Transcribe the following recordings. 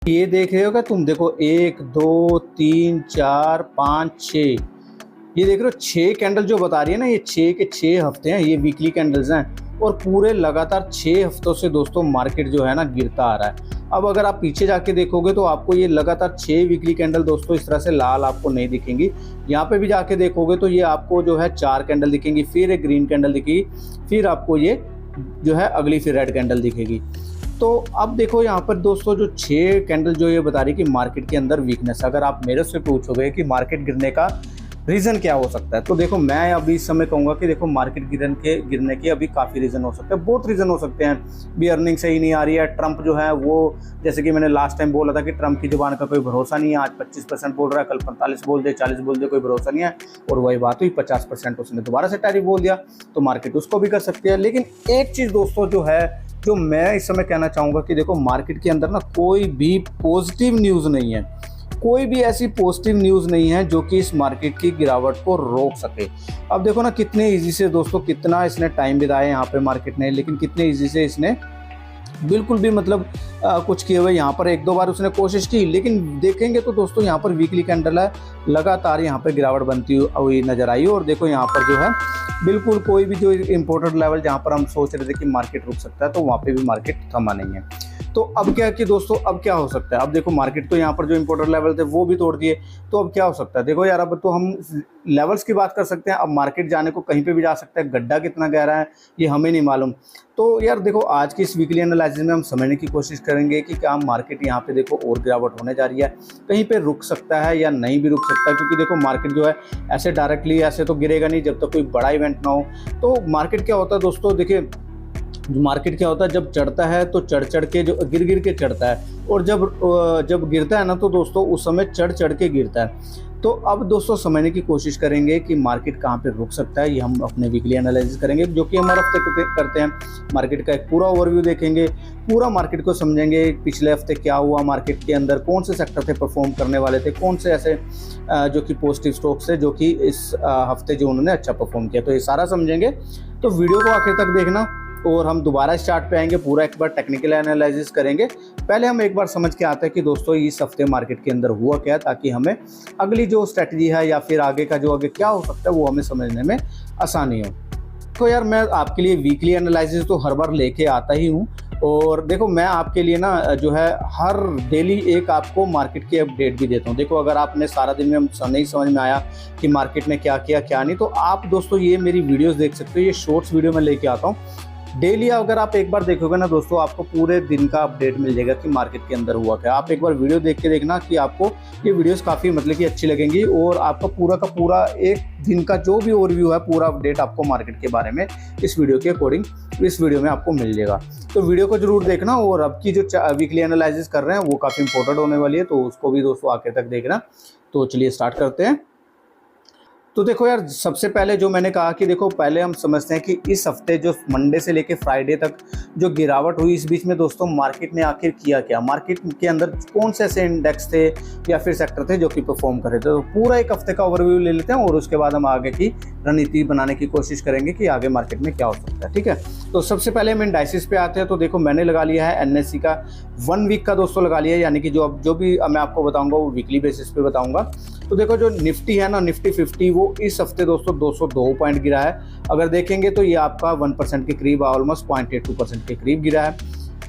ये देख रहे हो क्या तुम, देखो 1 2 3 4 5 6, ये देख रहे हो 6 कैंडल जो बता रही है ना, ये 6 के 6 हफ्ते हैं, ये वीकली कैंडल्स हैं और पूरे लगातार 6 हफ्तों से दोस्तों मार्केट जो है ना गिरता आ रहा है। अब अगर आप पीछे जाके देखोगे तो आपको ये लगातार 6 वीकली कैंडल दोस्तों इस तरह से लाल आपको नहीं दिखेंगी। यहाँ पे भी जाके देखोगे तो ये आपको जो है 4 कैंडल दिखेंगी, फिर एक ग्रीन कैंडल दिखेगी, फिर आपको ये जो है अगली फिर रेड कैंडल दिखेगी। तो अब देखो यहाँ पर दोस्तों जो 6 कैंडल जो ये बता रही है कि मार्केट के अंदर वीकनेस, अगर आप मेरे से पूछोगे कि मार्केट गिरने का रीज़न क्या हो सकता है, तो देखो मैं अभी इस समय कहूँगा कि देखो मार्केट गिरने के अभी काफ़ी रीज़न हो सकते हैं, बहुत रीज़न हो सकते हैं। भी अर्निंग सही नहीं आ रही है, ट्रंप जो है वो, जैसे कि मैंने लास्ट टाइम बोला था कि ट्रंप की जुबान का कोई भरोसा नहीं है, आज 25% बोल रहा है, कल 45 बोल दे, 40 बोल दे, कोई भरोसा नहीं है। और वही बात हुई 50% उसने दोबारा से टैरिफ बोल दिया, तो मार्केट उसको भी कर सकती है। लेकिन एक चीज़ दोस्तों जो है, जो मैं इस समय कहना चाहूँगा कि देखो मार्केट के अंदर ना कोई भी पॉजिटिव न्यूज़ नहीं है, कोई भी ऐसी पॉजिटिव न्यूज़ नहीं है जो कि इस मार्केट की गिरावट को रोक सके। अब देखो ना कितने इजी से दोस्तों, कितना इसने टाइम बिताया यहाँ पे मार्केट ने, लेकिन कितने इजी से इसने बिल्कुल भी मतलब कुछ किए हुए, यहाँ पर 1-2 बार उसने कोशिश की, लेकिन देखेंगे तो दोस्तों यहाँ पर वीकली कैंडल है, लगातार यहाँ पर गिरावट बनती हुई नजर आई। और देखो यहाँ पर जो है बिल्कुल कोई भी जो इम्पोर्टेंट लेवल जहाँ पर हम सोच रहे थे कि मार्केट रुक सकता है, तो वहाँ पे भी मार्केट थमा नहीं है। तो अब क्या कि दोस्तों अब क्या हो सकता है, अब देखो मार्केट तो यहाँ पर जो इम्पोर्टेंट लेवल थे वो भी तोड़ दिए, तो अब क्या हो सकता है। देखो यार अब तो हम लेवल्स की बात कर सकते हैं, अब मार्केट जाने को कहीं पे भी जा सकता है, गड्ढा कितना गहरा है ये हमें नहीं मालूम। तो यार देखो आज की इस वीकली एनालिसिस में हम समझने की कोशिश करेंगे कि क्या मार्केट यहाँ पे देखो और गिरावट होने जा रही है, कहीं पे रुक सकता है या नहीं भी रुक सकता है, क्योंकि देखो मार्केट जो है ऐसे डायरेक्टली ऐसे तो गिरेगा नहीं जब तक कोई बड़ा इवेंट ना हो। तो मार्केट क्या होता है दोस्तों, देखिए मार्केट क्या होता है, जब चढ़ता है तो चढ़ के जो गिर के चढ़ता है, और जब गिरता है ना तो दोस्तों उस समय चढ़ के गिरता है। तो अब दोस्तों समझने की कोशिश करेंगे कि मार्केट कहाँ पे रुक सकता है, ये हम अपने वीकली एनालिसिस करेंगे, जो कि हम हर हफ्ते करते हैं। मार्केट का एक पूरा ओवरव्यू देखेंगे, पूरा मार्केट को समझेंगे, पिछले हफ्ते क्या हुआ मार्केट के अंदर, कौन से सेक्टर थे परफॉर्म करने वाले थे, कौन से ऐसे जो कि पॉजिटिव स्टॉक्स थे जो कि इस हफ्ते जो उन्होंने अच्छा परफॉर्म किया, तो ये सारा समझेंगे। तो वीडियो को आखिर तक देखना, और हम दोबारा स्टार्ट पे आएंगे, पूरा एक बार टेक्निकल एनालिसिस करेंगे। पहले हम एक बार समझ के आते हैं कि दोस्तों इस हफ्ते मार्केट के अंदर हुआ क्या, ताकि हमें अगली जो स्ट्रेटजी है या फिर आगे का जो आगे क्या हो सकता है वो हमें समझने में आसानी हो। तो यार मैं आपके लिए वीकली एनालिसिस तो हर बार लेके आता ही हूँ, और देखो मैं आपके लिए ना जो है हर डेली एक आपको मार्केट की अपडेट भी देता हूँ। देखो अगर आपने सारा दिन में नहीं समझ में आया कि मार्केट ने क्या किया क्या नहीं, तो आप दोस्तों ये मेरी वीडियोस देख सकते हो, ये शॉर्ट्स वीडियो में लेके आता हूँ डेली। अगर आप एक बार देखोगे ना दोस्तों, आपको पूरे दिन का अपडेट मिल जाएगा कि मार्केट के अंदर हुआ क्या। आप एक बार वीडियो देख के देखना कि आपको ये वीडियोस काफ़ी मतलब कि अच्छी लगेंगी, और आपका पूरा का पूरा एक दिन का जो भी ओवरव्यू है, पूरा अपडेट आपको मार्केट के बारे में इस वीडियो के अकॉर्डिंग इस वीडियो में आपको मिल जाएगा। तो वीडियो को जरूर देखना, और अब की जो वीकली एनालिसिस कर रहे हैं वो काफ़ी इंपॉर्टेंट होने वाली है, तो उसको भी दोस्तों आखिर तक देखना। तो चलिए स्टार्ट करते हैं। तो देखो यार सबसे पहले जो मैंने कहा कि देखो पहले हम समझते हैं कि इस हफ्ते जो मंडे से लेके फ्राइडे तक जो गिरावट हुई, इस बीच में दोस्तों मार्केट ने आखिर किया क्या, मार्केट के अंदर कौन से ऐसे इंडेक्स थे या फिर सेक्टर थे जो कि परफॉर्म करे थे। तो पूरा एक हफ्ते का ओवरव्यू ले लेते हैं, और उसके बाद हम आगे की रणनीति बनाने की कोशिश करेंगे कि आगे मार्केट में क्या हो सकता है। ठीक है, तो सबसे पहले हम इंडाइसिस पे आते हैं। तो देखो मैंने लगा लिया है NSE का 1 वीक का दोस्तों लगा लिया है, यानी कि जो भी मैं आपको बताऊंगा वो वीकली बेसिस पे बताऊंगा। तो देखो जो निफ्टी है ना, निफ्टी 50, वो इस हफ्ते दोस्तों 202 पॉइंट गिरा है। अगर देखेंगे तो ये आपका 1% के करीब, ऑलमोस्ट 0.82% के करीब गिरा है।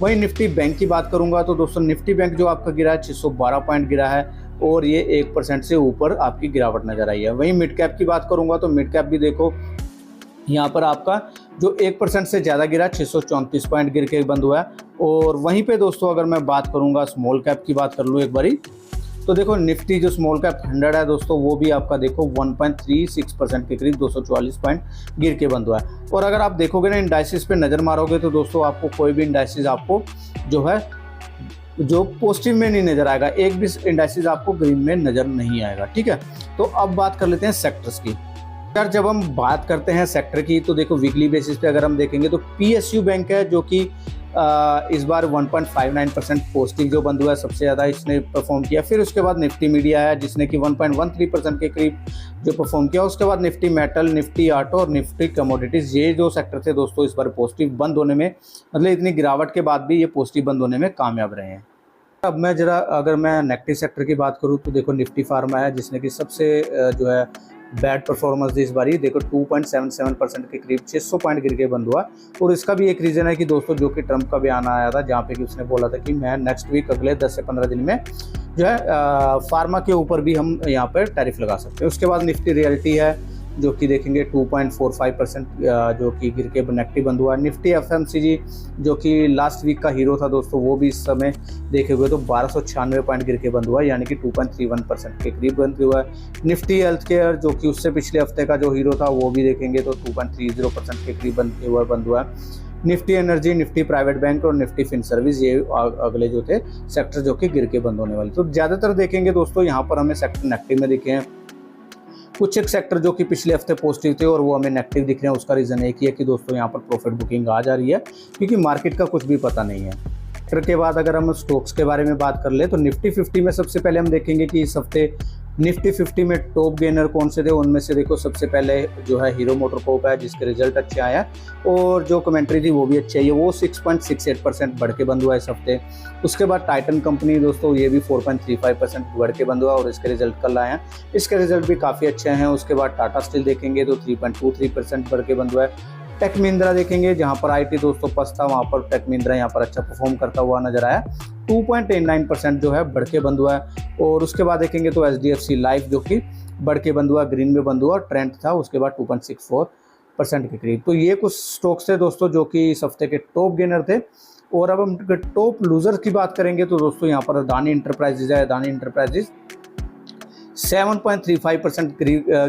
वहीं निफ्टी बैंक की बात करूंगा तो दोस्तों निफ्टी बैंक जो आपका गिरा है 612 पॉइंट गिरा है, और ये 1% से ऊपर आपकी गिरावट नजर आई है। वहीं मिड कैप की बात करूंगा तो मिड कैप भी देखो यहाँ पर आपका जो 1% से ज़्यादा गिरा, 634 पॉइंट गिर के बंद हुआ है। और वहीं पे दोस्तों अगर मैं बात करूँगा स्मॉल कैप की बात कर लूँ एक बारी, तो देखो निफ्टी जो स्मॉल कैप 100 है दोस्तों, वो भी आपका देखो 1.36% के करीब 244 पॉइंट गिर के बंद हुआ है। और अगर आप देखोगे ना इंडाइसिस पे नज़र मारोगे तो दोस्तों आपको कोई भी इंडाइसिस आपको जो है जो पॉजिटिव में नहीं नजर आएगा, एक भी इंडाइसिस आपको ग्रीन में नजर नहीं आएगा। ठीक है, तो अब बात कर लेते हैं सेक्टर्स की। यार जब हम बात करते हैं सेक्टर की, तो देखो वीकली बेसिस पे अगर हम देखेंगे तो PSU बैंक है जो कि इस बार 1.59% पॉजिटिव जो बंद हुआ है, सबसे ज़्यादा इसने परफॉर्म किया। फिर उसके बाद निफ्टी मीडिया है जिसने कि 1.13% के करीब जो परफॉर्म किया। उसके बाद निफ्टी मेटल, निफ्टी ऑटो और निफ्टी कमोडिटीज़, ये जो सेक्टर थे दोस्तों इस बार पॉजिटिव बंद होने में, मतलब इतनी गिरावट के बाद भी ये पॉजिटिव बंद होने में कामयाब रहे हैं। अब मैं जरा अगर मैं नेगेटिव सेक्टर की बात करूँ तो देखो निफ्टी फार्मा है जिसने कि सबसे जो है बैड परफॉर्मेंस दी इस बारी। देखो 2.77% के करीब 600 पॉइंट गिर के बंद हुआ। और इसका भी एक रीज़न है कि दोस्तों जो कि ट्रंप का बयान आया था जहाँ पे कि उसने बोला था कि मैं नेक्स्ट वीक अगले 10 से 15 दिन में जो है फार्मा के ऊपर भी हम यहाँ पर टैरिफ लगा सकते हैं। उसके बाद निफ्टी रियल्टी है जो कि देखेंगे 2.45% जो कि गिर के नेगेटिव बंद हुआ। निफ्टी एफएमसीजी जो कि लास्ट वीक का हीरो था दोस्तों, वो भी इस समय देखे हुए तो 1296 पॉइंट गिर के बंद हुआ, यानी कि 2.31% के करीब बंद हुआ है। निफ्टी हेल्थ केयर जो कि उससे पिछले हफ्ते का जो हीरो था वो भी देखेंगे तो 2.30% के करीब बंद हुआ है। Nifty energy, Nifty private bank और निफ्टी फिन सर्विस ये अगले जो थे सेक्टर जो कि गिर के बंद होने वाले। तो ज़्यादातर देखेंगे दोस्तों यहाँ पर हमें सेक्टर नेगेटिव में दिखे हैं। कुछ एक सेक्टर जो कि पिछले हफ्ते पॉजिटिव थे और वो हमें नेगेटिव दिख रहे हैं। उसका रीज़न एक ही है कि दोस्तों यहाँ पर प्रॉफिट बुकिंग आ जा रही है क्योंकि मार्केट का कुछ भी पता नहीं है। सेक्टर के बाद अगर हम स्टॉक्स के बारे में बात कर ले तो निफ्टी 50 में सबसे पहले हम देखेंगे कि इस हफ्ते निफ्टी 50 में टॉप गेनर कौन से थे। उनमें से देखो सबसे पहले जो है हीरो मोटरकॉर्प है जिसके रिजल्ट अच्छे आए हैं और जो कमेंट्री थी वो भी अच्छी है, वो 6.68% बढ़ के बंद हुआ इस हफ्ते। उसके बाद टाइटन कंपनी दोस्तों ये भी 4.35% बढ़ के बंद हुआ और इसके रिजल्ट कल आए हैं, इसके रिजल्ट भी काफ़ी अच्छे हैं। उसके बाद टाटा स्टील देखेंगे तो 3.23% बढ़ के बंद हुआ है। टेक महिंद्रा देखेंगे जहां पर आईटी दोस्तों पस था, वहां पर टेक महिंद्रा यहाँ पर अच्छा परफॉर्म करता हुआ नजर आया, 2.89% जो है बढ़ के बंद हुआ है। और उसके बाद देखेंगे तो एचडीएफसी लाइफ जो कि बढ़ के बंद हुआ, ग्रीन में बंद हुआ, ट्रेंड था उसके बाद 2.64% के करीब। तो ये कुछ स्टॉक्स थे दोस्तों जो कि इस हफ्ते के टॉप गेनर थे। और अब हम टॉप लूजर की बात करेंगे तो दोस्तों यहाँ पर अदानी इंटरप्राइजेज है। अदानी इंटरप्राइजेज 7.35%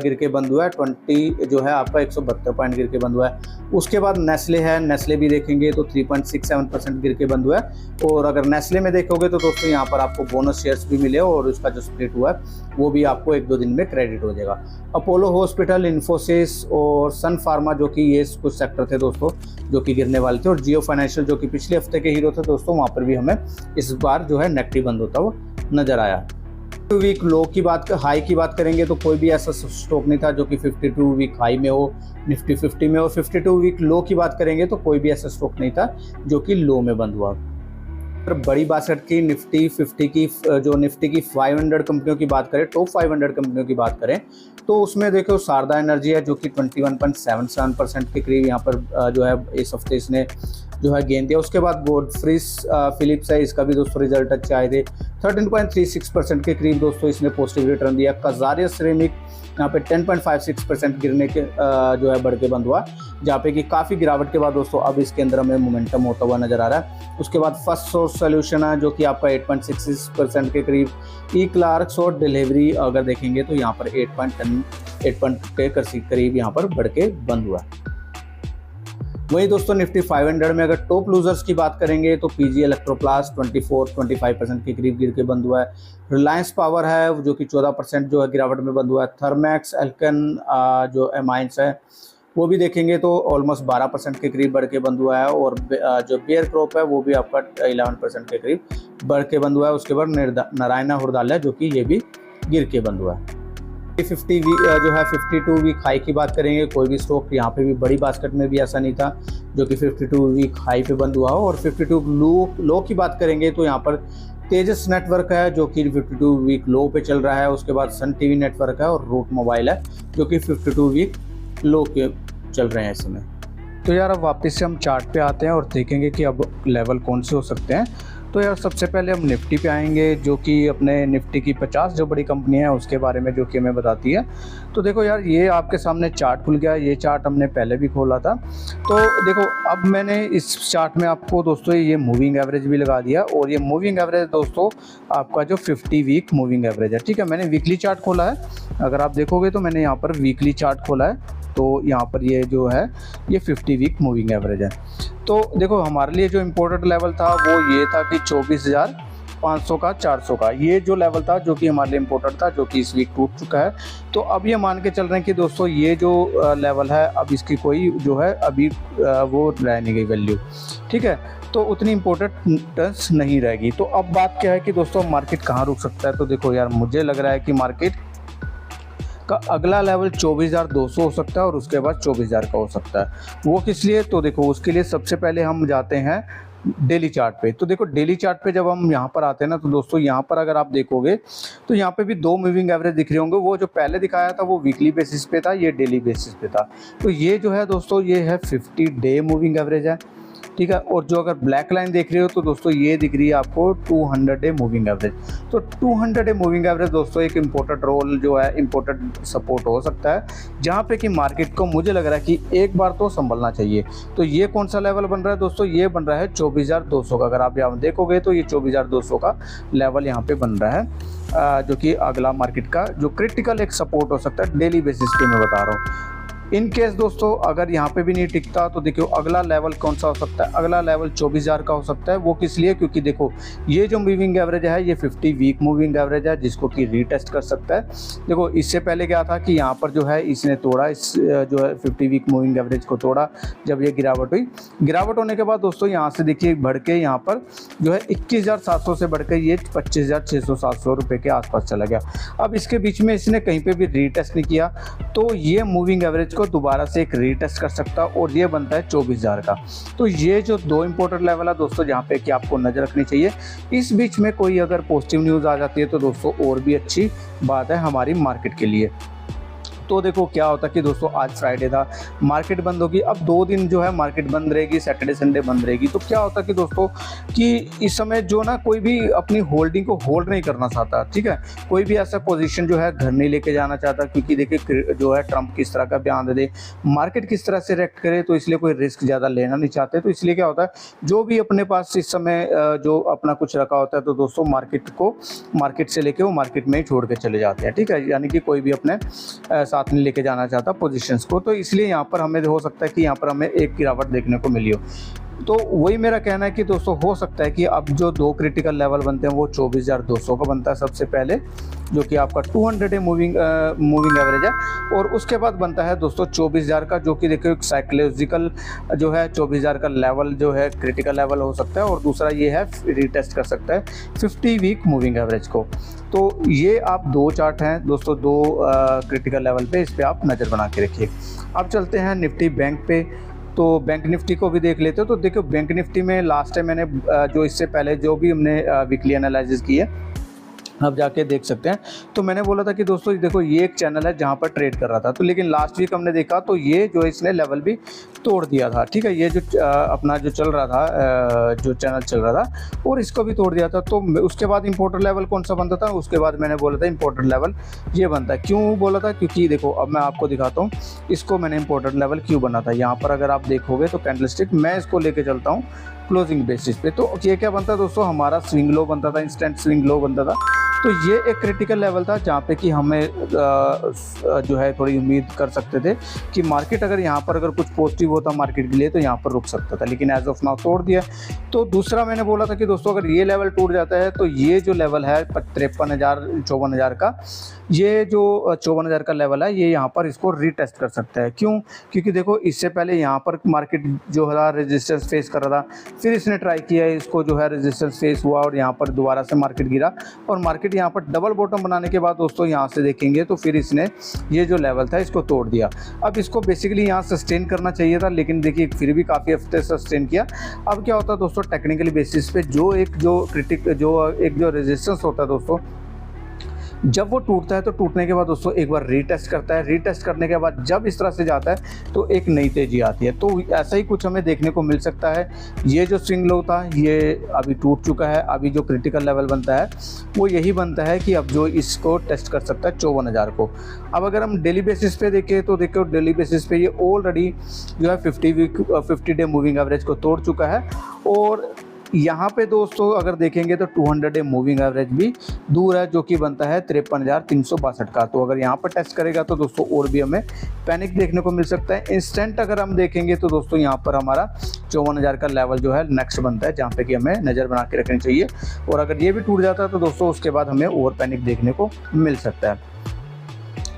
गिर के बंद हुआ है, 20 जो है आपका 172 पॉइंट गिर के बंद हुआ है। उसके बाद नेस्ले है, नेस्ले भी देखेंगे तो 3.67% गिर के बंद हुआ है। और अगर नेस्ले में देखोगे तो दोस्तों यहाँ पर आपको बोनस शेयर्स भी मिले और उसका जो स्प्लिट हुआ है वो भी आपको 1-2 दिन में क्रेडिट हो जाएगा। अपोलो हॉस्पिटल, इन्फोसिस और सन फार्मा जो कि ये कुछ सेक्टर थे दोस्तों जो कि गिरने वाले थे। और जियो फाइनेंशियल जो कि पिछले हफ्ते के हीरो थे दोस्तों, वहाँ पर भी हमें इस बार जो है नेगेटिव बंद होता हुआ नजर आया। वीक लो की बात हाई की बात करेंगे तो कोई भी ऐसा स्टॉक नहीं था जो कि 52 वीक हाई में हो निफ्टी 50 में। और 52 वीक लो की बात करेंगे तो कोई भी ऐसा स्टॉक नहीं था जो कि लो में बंद हुआ। बड़ी बासठ की निफ्टी 50 की जो निफ्टी की 500 कंपनियों की बात करें, टॉप 500 कंपनियों की बात करें तो उसमें देखो शारदा एनर्जी है जो कि 21.77% के करीब यहाँ पर जो है इस हफ्ते इसने जो है गेन दिया। उसके बाद गोडफ्रीज फिलिप्स है, इसका भी दोस्तों रिजल्ट अच्छे आए थे, 13.36% के करीब दोस्तों इसने पॉजिटिव रिटर्न दिया। कजारिया सिरेमिक यहाँ पे 10.56% गिरने के जो है बढ़ के बंद हुआ, जहाँ पे कि काफ़ी गिरावट के बाद दोस्तों अब इसके अंदर हमें मोमेंटम होता हुआ नजर आ रहा है। उसके बाद फर्स्ट सोर्स सोल्यूशन है जो कि आपका 8.66% के करीब। ई क्लार्क्स और डिलीवरी अगर देखेंगे तो यहाँ पर 8 के करीब यहाँ पर बढ़ के बंद हुआ। वही दोस्तों निफ्टी 500 में अगर टॉप लूजर्स की बात करेंगे तो पीजी इलेक्ट्रोप्लास्ट 24-25% के करीब गिर के बंद हुआ है। रिलायंस पावर है जो कि 14% जो है गिरावट में बंद हुआ है। थर्मैक्स एल्कन जो एमाइंस है वो भी देखेंगे तो ऑलमोस्ट 12% के करीब बढ़ के बंद हुआ है। और जो बेयर क्रॉप है वो भी आपका 11% के करीब बढ़ के बंद हुआ है। उसके बाद नारायणा हुर्दाल्या जो कि ये भी गिर के बंद हुआ है। 50 जो है 52 वीक हाई की बात करेंगे, कोई भी स्टॉक यहाँ पे भी बड़ी बास्केट में भी ऐसा नहीं था जो कि 52 वीक हाई पे बंद हुआ हो। और 52 लो की बात करेंगे तो यहाँ पर तेजस नेटवर्क है जो कि 52 वीक लो पे चल रहा है। उसके बाद सन टीवी नेटवर्क है और रूट मोबाइल है जो कि 52 वीक लो के चल रहे हैं इस समय। तो यार अब वापस से हम चार्ट पे आते हैं और देखेंगे कि अब लेवल कौन से हो सकते हैं। तो यार सबसे पहले हम निफ्टी पे आएंगे जो कि अपने निफ्टी की 50 जो बड़ी कंपनियां हैं उसके बारे में जो कि हमें बताती है। तो देखो यार ये आपके सामने चार्ट खुल गया, ये चार्ट हमने पहले भी खोला था। तो देखो अब मैंने इस चार्ट में आपको दोस्तों ये मूविंग एवरेज भी लगा दिया और ये मूविंग एवरेज दोस्तों आपका जो 50 वीक मूविंग एवरेज है। ठीक है, मैंने वीकली चार्ट खोला है, अगर आप देखोगे तो मैंने यहाँ पर वीकली चार्ट खोला है तो यहाँ पर ये जो है ये 50 वीक मूविंग एवरेज है। तो देखो हमारे लिए जो इम्पोर्टेंट लेवल था वो ये था कि 24,500 का 400 का, ये जो लेवल था जो कि हमारे लिए इम्पोर्टेंट था जो कि इस वीक टूट चुका है। तो अब ये मान के चल रहे हैं कि दोस्तों ये जो लेवल है अब इसकी कोई जो है अभी वो रह नहीं गई वैल्यू। ठीक है, तो उतनी इम्पोर्टेंस नहीं रहेगी। तो अब बात क्या है कि दोस्तों मार्केट कहाँ रुक सकता है। तो देखो यार मुझे लग रहा है कि मार्केट का अगला लेवल 24,200 हो सकता है और उसके बाद 24,000 का हो सकता है। वो किस लिए, तो देखो उसके लिए सबसे पहले हम जाते हैं डेली चार्ट पे। तो देखो डेली चार्ट पे जब हम यहाँ पर आते हैं ना, तो दोस्तों यहाँ पर अगर आप देखोगे तो यहाँ पे भी 2 मूविंग एवरेज दिख रहे होंगे। वो जो पहले दिखाया था वो वीकली बेसिस पे था, ये डेली बेसिस पे था। तो ये जो है दोस्तों ये है 50 डे मूविंग एवरेज है, ठीक है। और जो अगर ब्लैक लाइन देख रहे हो तो दोस्तों ये दिख रही है आपको 200 डे मूविंग एवरेज। तो 200 डे मूविंग एवरेज दोस्तों एक इम्पोर्टेंट रोल जो है, इम्पोर्टेंट सपोर्ट हो सकता है, जहाँ पे कि मार्केट को मुझे लग रहा है कि एक बार तो संभलना चाहिए। तो ये कौन सा लेवल बन रहा है दोस्तों, ये बन रहा है 24,200 का। अगर आप यहाँ देखोगे तो ये 24,200 का लेवल यहाँ पे बन रहा है, जो कि अगला मार्केट का जो क्रिटिकल एक सपोर्ट हो सकता है डेली बेसिस पे, मैं बता रहा हूँ। इन केस दोस्तों अगर यहाँ पे भी नहीं टिकता तो देखो अगला लेवल कौन सा हो सकता है, अगला लेवल 24,000 का हो सकता है। वो किस लिए, क्योंकि देखो ये जो मूविंग एवरेज है ये 50 वीक मूविंग एवरेज है, जिसको कि रीटेस्ट कर सकता है। देखो इससे पहले क्या था कि यहाँ पर जो है इसने तोड़ा, इस जो है 50 वीक मूविंग एवरेज को तोड़ा जब ये गिरावट हुई। गिरावट होने के बाद दोस्तों यहाँ से देखिए बढ़ के यहाँ पर जो है 21,700 से बढ़ के ये 25,600-700 रुपये के आसपास चला गया। अब इसके बीच में इसने कहीं पर भी रीटेस्ट नहीं किया, तो ये मूविंग एवरेज दोबारा से एक रीटेस्ट कर सकता है और ये बनता है 24,000 का। तो ये जो 2 इंपॉर्टेंट लेवल है दोस्तों जहाँ पे कि आपको नजर रखनी चाहिए। इस बीच में कोई अगर पॉजिटिव न्यूज़ आ जाती है तो दोस्तों और भी अच्छी बात है हमारी मार्केट के लिए। तो देखो क्या होता है कि दोस्तों आज फ्राइडे था, मार्केट बंद होगी। अब 2 दिन जो है मार्केट बंद रहेगी, सैटरडे संडे बंद रहेगी। तो क्या होता है कि दोस्तों कि इस समय जो ना कोई भी अपनी होल्डिंग को होल्ड नहीं करना चाहता, ठीक है। कोई भी ऐसा पोजीशन जो है घर नहीं लेके जाना चाहता, क्योंकि देखिए जो है ट्रंप किस तरह का बयान दे दे, मार्केट किस तरह से रिएक्ट करे, तो इसलिए कोई रिस्क ज़्यादा लेना नहीं चाहते। तो इसलिए क्या होता है, जो भी अपने पास इस समय जो अपना कुछ रखा होता है तो दोस्तों मार्केट से लेके वो मार्केट में ही छोड़ के चले जाते हैं, ठीक है। यानी कि कोई भी अपने साथ नहीं लेके जाना चाहता पोजीशंस को। तो इसलिए यहाँ पर हमें हो सकता है कि यहाँ पर हमें एक गिरावट देखने को मिली हो। तो वही मेरा कहना है कि दोस्तों हो सकता है कि अब जो 2 क्रिटिकल लेवल बनते हैं वो 24,200 का बनता है सबसे पहले, जो कि आपका 200 डे मूविंग एवरेज है। और उसके बाद बनता है दोस्तों 24,000 का, जो कि देखिए साइकोलॉजिकल जो है 24,000 का लेवल जो है क्रिटिकल लेवल हो सकता है। और दूसरा ये है रीटेस्ट कर सकता है 50 वीक मूविंग एवरेज को। तो ये आप 2 चार्ट हैं दोस्तों, 2 क्रिटिकल लेवल पे, इस पर आप नज़र बना के रखिए। अब चलते हैं निफ्टी बैंक पे। तो बैंक निफ्टी को भी देख लेते हो। तो देखो बैंक निफ्टी में लास्ट टाइम मैंने जो इससे पहले जो भी हमने वीकली एनालिसिस की है, आप जाके देख सकते हैं। तो मैंने बोला था कि दोस्तों देखो ये एक चैनल है जहाँ पर ट्रेड कर रहा था, तो लेकिन लास्ट वीक हमने देखा तो ये जो इसने लेवल भी तोड़ दिया था, ठीक है। ये जो अपना जो चल रहा था, जो चैनल चल रहा था, और इसको भी तोड़ दिया था। तो उसके बाद इंपॉर्टेंट लेवल कौन सा बनता था, उसके बाद मैंने बोला था इंपॉर्टेंट लेवल ये बनता है। क्यों बोला था, क्योंकि देखो अब मैं आपको दिखाता हूँ इसको मैंने इंपॉर्टेंट लेवल क्यों बना था। यहाँ पर अगर आप देखोगे तो कैंडलस्टिक मैं इसको लेके चलता हूँ क्लोजिंग बेसिस पे। तो ये क्या बनता है दोस्तों, हमारा स्विंग लो बनता था, इंस्टेंट स्विंग लो बनता था। तो ये एक क्रिटिकल लेवल था जहाँ पे कि हमें जो है थोड़ी उम्मीद कर सकते थे कि मार्केट अगर यहाँ पर अगर कुछ पॉजिटिव होता मार्केट के लिए तो यहाँ पर रुक सकता था, लेकिन एज ऑफ नाउ तोड़ दिया। तो दूसरा मैंने बोला था कि दोस्तों अगर ये लेवल टूट जाता है तो ये जो लेवल है 53,000-54,000 का, ये जो 54,000 का लेवल है ये यहाँ पर इसको रीटेस्ट कर सकता है। क्यों, क्योंकि देखो इससे पहले यहाँ पर मार्केट जो है रेजिस्टेंस फेस कर रहा था, फिर इसने ट्राई किया, इसको जो है रेजिस्टेंस फेस हुआ और यहाँ पर दोबारा से मार्केट गिरा, और मार्केट यहाँ पर डबल बॉटम बनाने के बाद दोस्तों यहाँ से देखेंगे तो फिर इसने ये जो लेवल था इसको तोड़ दिया। अब इसको बेसिकली यहाँ सस्टेन करना चाहिए था, लेकिन देखिए फिर भी काफ़ी हफ्ते सस्टेन किया। अब क्या होता है दोस्तों, टेक्निकली बेसिस पे जो एक रेजिस्टेंस होता है दोस्तों, जब वो टूटता है तो टूटने के बाद दोस्तों एक बार रीटेस्ट करता है, रीटेस्ट करने के बाद जब इस तरह से जाता है तो एक नई तेजी आती है। तो ऐसा ही कुछ हमें देखने को मिल सकता है। ये जो स्विंग लो था ये अभी टूट चुका है, अभी जो क्रिटिकल लेवल बनता है वो यही बनता है कि अब जो इसको टेस्ट कर सकता है 54,000 को। अब अगर हम डेली बेसिस पे देखें तो देखो डेली बेसिस पे ये ऑलरेडी जो है 50 डे मूविंग एवरेज को तोड़ चुका है। और यहाँ पे दोस्तों अगर देखेंगे तो 200 डे मूविंग एवरेज भी दूर है, जो कि बनता है 53,362 का। तो अगर यहाँ पर टेस्ट करेगा तो दोस्तों और भी हमें पैनिक देखने को मिल सकता है। इंस्टेंट अगर हम देखेंगे तो दोस्तों यहाँ पर हमारा 54,000 का लेवल जो है नेक्स्ट बनता है, जहाँ पे कि हमें नज़र बना के रखनी चाहिए। और अगर ये भी टूट जाता है तो दोस्तों उसके बाद हमें और पैनिक देखने को मिल सकता है।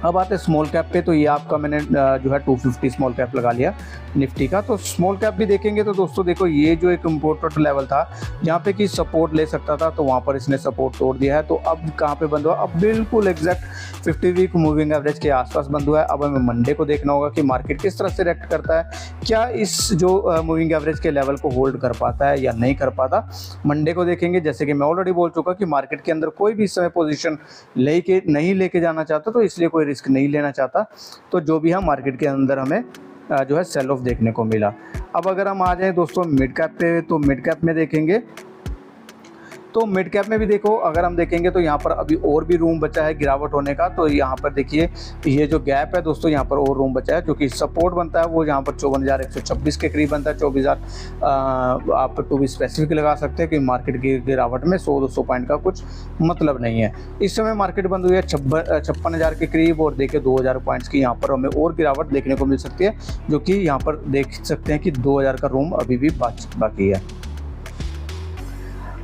अब आते हैं स्मॉल कैप पे। तो ये आपका मैंने जो है 250 स्मॉल कैप लगा लिया। निफ्टी का। तो स्मॉल कैप भी देखेंगे तो दोस्तों देखो ये जो एक इम्पोर्टेंट लेवल था जहाँ पे कि सपोर्ट ले सकता था, तो वहाँ पर इसने सपोर्ट तोड़ दिया है। तो अब कहाँ पे बंद हुआ, अब बिल्कुल एग्जैक्ट 50 वीक मूविंग एवरेज के आसपास बंद हुआ है। अब हमें मंडे को देखना होगा कि मार्केट किस तरह से रिएक्ट करता है, क्या इस जो मूविंग एवरेज के लेवल को होल्ड कर पाता है या नहीं कर पाता। मंडे को देखेंगे। जैसे कि मैं ऑलरेडी बोल चुका कि मार्केट के अंदर कोई भी इस समय पोजीशन नहीं लेके जाना चाहता, तो इसलिए कोई रिस्क नहीं लेना चाहता। तो जो भी है मार्केट के अंदर हमें जो है सेल ऑफ देखने को मिला। अब अगर हम आ जाए दोस्तों मिड कैप पे, तो मिड कैप में देखेंगे तो मिड कैप में भी देखो अगर हम देखेंगे तो यहाँ पर अभी और भी रूम बचा है गिरावट होने का। तो यहाँ पर देखिए ये जो गैप है दोस्तों, यहाँ पर और रूम बचा है, जो कि सपोर्ट बनता है वो यहाँ पर 54,126 के करीब बनता है। 24,000 आप टू भी स्पेसिफिक लगा सकते हैं कि मार्केट की गिरावट में 100-200 पॉइंट का कुछ मतलब नहीं है। इस समय मार्केट बंद हुई है 56,000 के करीब, और देखिए 2,000 पॉइंट्स की यहाँ पर हमें और गिरावट देखने को मिल सकती है, जो कि यहाँ पर देख सकते हैं कि 2,000 का रूम अभी भी बाकी है।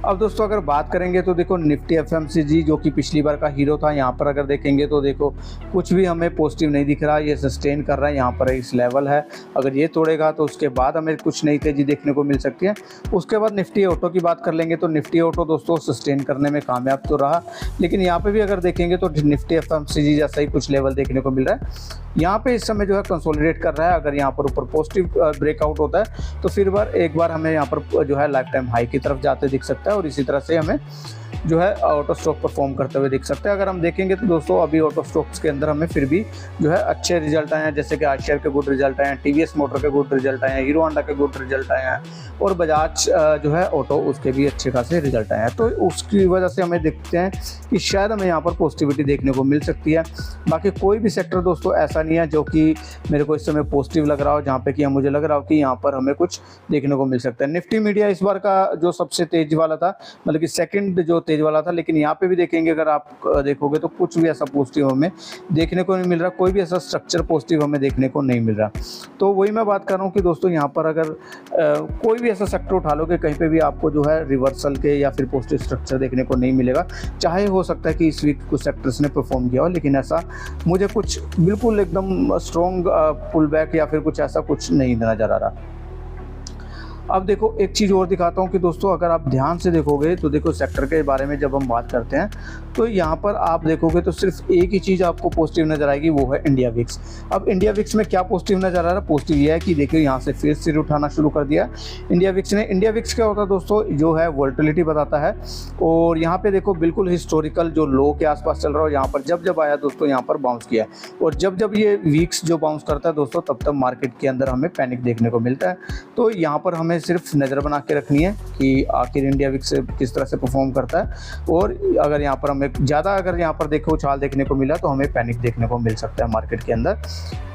अब दोस्तों अगर बात करेंगे तो देखो निफ्टी एफएमसीजी जो कि पिछली बार का हीरो था, यहाँ पर अगर देखेंगे तो देखो कुछ भी हमें पॉजिटिव नहीं दिख रहा, ये सस्टेन कर रहा है यहाँ पर इस लेवल है। अगर ये तोड़ेगा तो उसके बाद हमें कुछ नई तेजी देखने को मिल सकती है। उसके बाद निफ्टी ऑटो की बात कर लेंगे तो निफ्टी ऑटो दोस्तों सस्टेन करने में कामयाब तो रहा, लेकिन यहाँ पर भी अगर देखेंगे तो निफ्टी एफएमसीजी जैसा ही कुछ लेवल देखने को मिल रहा है। यहाँ पे इस समय जो है कंसोलिडेट कर रहा है। अगर यहाँ पर ऊपर पॉजिटिव ब्रेकआउट होता है तो फिर एक बार हमें यहाँ पर जो है लाइफ टाइम हाई की तरफ जाते दिख सकता है, और इसी तरह से हमें जो है ऑटो स्टॉक परफॉर्म करते हुए दिख सकते हैं। अगर हम देखेंगे तो दोस्तों अभी ऑटो स्टॉक्स के अंदर हमें फिर भी जो है अच्छे रिजल्ट आए हैं, जैसे कि आशियर के गुड रिजल्ट आए हैं, टीवीएस मोटर के गुड रिजल्ट आए हैं, हीरो होंडा के गुड रिजल्ट आए हैं, और बजाज जो है ऑटो उसके भी अच्छे खासे रिजल्ट आए हैं। तो उसकी वजह से हमें देखते हैं कि शायद हमें यहाँ पर पॉजिटिविटी देखने को मिल सकती है। बाकी कोई भी सेक्टर दोस्तों ऐसा नहीं है जो कि मेरे को इस समय पॉजिटिव लग रहा हो, जहाँ पे कि मुझे लग रहा हो कि यहाँ पर हमें कुछ देखने को मिल सकता है। निफ्टी मीडिया इस बार का जो सबसे तेज वाला था, मतलब कि सेकंड जो तेज वाला था, लेकिन यहाँ पे भी देखेंगे अगर आप देखोगे तो कुछ भी ऐसा पॉजिटिव हमें देखने को नहीं मिल रहा, कोई भी ऐसा स्ट्रक्चर पॉजिटिव हमें देखने को नहीं मिल रहा। तो वही मैं बात कर रहा हूँ कि दोस्तों यहाँ पर अगर कोई भी ऐसा सेक्टर उठा लो कि कहीं पे भी आपको जो है रिवर्सल के या फिर पॉजिटिव स्ट्रक्चर देखने को नहीं मिलेगा। चाहे हो सकता है कि इस वीक कुछ सेक्टर्स ने परफॉर्म किया हो, लेकिन ऐसा मुझे कुछ बिल्कुल एकदम स्ट्रॉन्ग पुल बैक या फिर कुछ ऐसा कुछ नहीं नजर आ रहा। अब देखो एक चीज़ और दिखाता हूँ कि दोस्तों अगर आप ध्यान से देखोगे तो देखो सेक्टर के बारे में जब हम बात करते हैं तो यहाँ पर आप देखोगे तो सिर्फ एक ही चीज़ आपको पॉजिटिव नजर आएगी, वो है इंडिया विक्स। अब इंडिया विक्स में क्या पॉजिटिव नजर आ रहा है? पॉजिटिव ये है कि देखिए यहाँ से फिर सिर उठाना शुरू कर दिया इंडिया विक्स ने। इंडिया विक्स क्या होता है दोस्तों, जो है वोलेटिलिटी बताता है, और यहाँ पे देखो बिल्कुल हिस्टोरिकल जो लो के आसपास चल रहा हो, यहाँ पर जब आया दोस्तों यहाँ पर बाउंस किया, और जब ये वीक्स जो बाउंस करता है दोस्तों तब मार्केट के अंदर हमें पैनिक देखने को मिलता है। तो यहाँ पर हमें सिर्फ नज़र बना के रखनी है कि आखिर इंडिया विक्स किस तरह से परफॉर्म करता है, और अगर यहाँ पर हमें ज़्यादा अगर यहाँ पर देखो उछाल देखने को मिला तो हमें पैनिक देखने को मिल सकता है मार्केट के अंदर।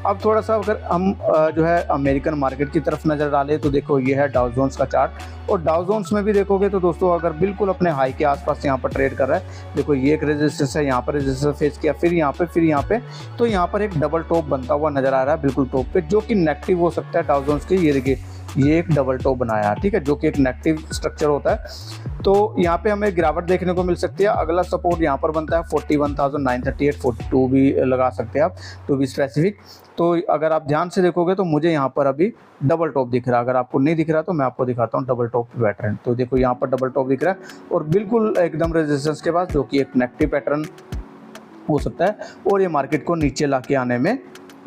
अब थोड़ा सा अगर हम जो है अमेरिकन मार्केट की तरफ नज़र डालें तो देखो ये है डाउ जोन्स का चार्ट, और डाउ जोन्स में भी देखोगे तो दोस्तों अगर बिल्कुल अपने हाई के आसपास यहाँ पर ट्रेड कर रहा है। देखो ये एक रेजिस्टेंस है, यहाँ पर रेजिस्टेंस फेस किया, फिर यहाँ पे तो यहाँ पर एक डबल टॉप बनता हुआ नजर आ रहा है बिल्कुल टॉप पे, जो कि नेगेटिव हो सकता है डाउ जोन्स के। ये देखिए ये एक डबल टॉप बनाया है, ठीक है, जो कि एक नेगेटिव स्ट्रक्चर होता है। तो यहाँ पे हमें गिरावट देखने को मिल सकती है। अगला सपोर्ट यहाँ पर बनता है 41,938, 42 भी लगा सकते हैं आप टू बी स्पेसिफिक। तो अगर आप ध्यान से देखोगे तो मुझे यहाँ पर अभी डबल टॉप दिख रहा है। अगर आपको नहीं दिख रहा तो मैं आपको दिखाता हूँ डबल टॉप पैटर्न। तो देखो यहाँ पर डबल टॉप दिख रहा है, और बिल्कुल एकदम रेजिस्टेंस के पास, जो कि एक नेगेटिव पैटर्न हो सकता है, और ये मार्केट को नीचे ला के आने में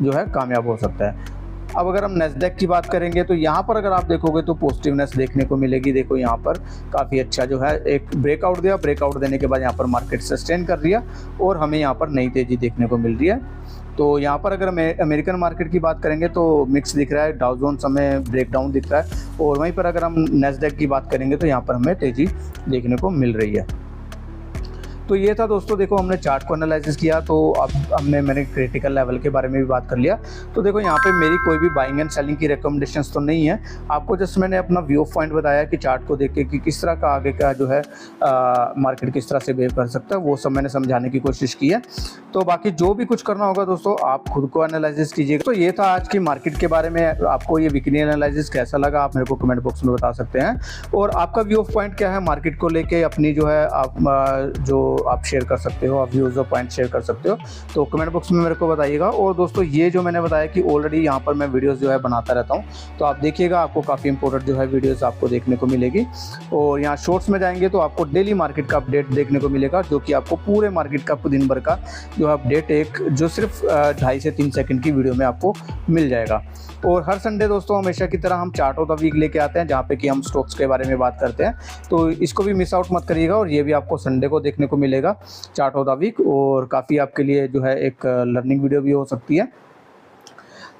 जो है कामयाब हो सकता है। अब अगर हम नैस्डैक की बात करेंगे तो यहाँ पर अगर आप देखोगे तो पॉजिटिवनेस देखने को मिलेगी। देखो यहाँ पर काफ़ी अच्छा जो है एक ब्रेकआउट दिया, ब्रेकआउट देने के बाद यहाँ पर मार्केट सस्टेन कर दिया, और हमें यहाँ पर नई तेज़ी देखने को मिल रही है। तो यहाँ पर अगर अमेरिकन मार्केट की बात करेंगे तो मिक्स दिख रहा है, डाउ जोन्स हमें ब्रेकडाउन दिख रहा है, और वहीं पर अगर हम नैस्डैक की बात करेंगे तो यहाँ पर हमें तेज़ी देखने को मिल रही है। तो ये था दोस्तों, देखो हमने चार्ट को एनालिसिस किया, तो अब मैंने क्रिटिकल लेवल के बारे में भी बात कर लिया। तो देखो यहाँ पे मेरी कोई भी बाइंग एंड सेलिंग की रिकमेंडेशंस तो नहीं है, आपको जस्ट मैंने अपना व्यू ऑफ पॉइंट बताया कि चार्ट को देख के कि किस तरह का आगे का जो है मार्केट किस तरह से बिहेव कर सकता है, वो सब मैंने समझाने की कोशिश की है। तो बाकी जो भी कुछ करना होगा दोस्तों आप खुद को एनालिसिस कीजिएगा। तो ये था आज की मार्केट के बारे में। आपको ये वीकली एनालिसिस कैसा लगा आप मेरे को कमेंट बॉक्स में बता सकते हैं, और आपका व्यू ऑफ पॉइंट क्या है मार्केट को लेके, अपनी जो है आप जो आप शेयर कर सकते हो, आप व्यूज़ और पॉइंट शेयर कर सकते हो, तो कमेंट बॉक्स में मेरे को बताइएगा। और दोस्तों ये जो मैंने बताया कि ऑलरेडी यहाँ पर मैं वीडियोज़ जो है बनाता रहता हूँ, तो आप देखिएगा, आपको काफ़ी इंपॉर्टेंट जो है वीडियोज़ आपको देखने को मिलेगी। और यहाँ शॉर्ट्स में जाएंगे तो आपको डेली मार्केट का अपडेट देखने को मिलेगा, जो कि आपको पूरे मार्केट का दिन भर का जो अपडेट एक जो सिर्फ 2.5 से 3 सेकंड की वीडियो में आपको मिल जाएगा। और हर संडे दोस्तों हमेशा की तरह हम चार्ट ऑफ द वीक लेके आते हैं, जहाँ पे कि हम स्टॉक्स के बारे में बात करते हैं, तो इसको भी मिस आउट मत करिएगा। और ये भी आपको संडे को देखने को मिलेगा, चार्ट ऑफ द वीक, और काफ़ी आपके लिए जो है एक लर्निंग वीडियो भी हो सकती है।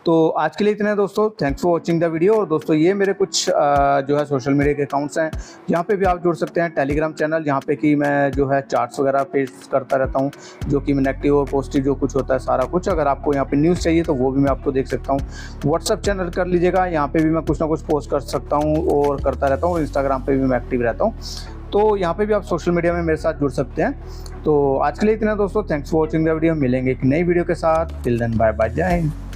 तो आज के लिए इतना है दोस्तों, thanks for watching the video. और दोस्तों ये मेरे कुछ जो है सोशल मीडिया के अकाउंट्स हैं, यहाँ पे भी आप जुड़ सकते हैं। टेलीग्राम चैनल, जहाँ पे कि मैं जो है चार्ट्स वगैरह पेस्ट करता रहता हूँ, जो कि मैं नेगेटिव और पॉजिटिव जो कुछ होता है सारा कुछ, अगर आपको यहाँ पे न्यूज़ चाहिए तो वो भी मैं आपको देख सकता हूँ। व्हाट्सअप चैनल कर लीजिएगा, यहाँ पे भी मैं कुछ ना कुछ पोस्ट कर सकता हूँ और करता रहता हूँ। इंस्टाग्राम पर भी मैं एक्टिव रहता हूँ, तो यहाँ पे भी आप सोशल मीडिया में मेरे साथ जुड़ सकते हैं। तो आज के लिए इतना दोस्तों, thanks for watching the video. मिलेंगे एक नई वीडियो के साथ, टिल देन बाय बाय, जय हिंद।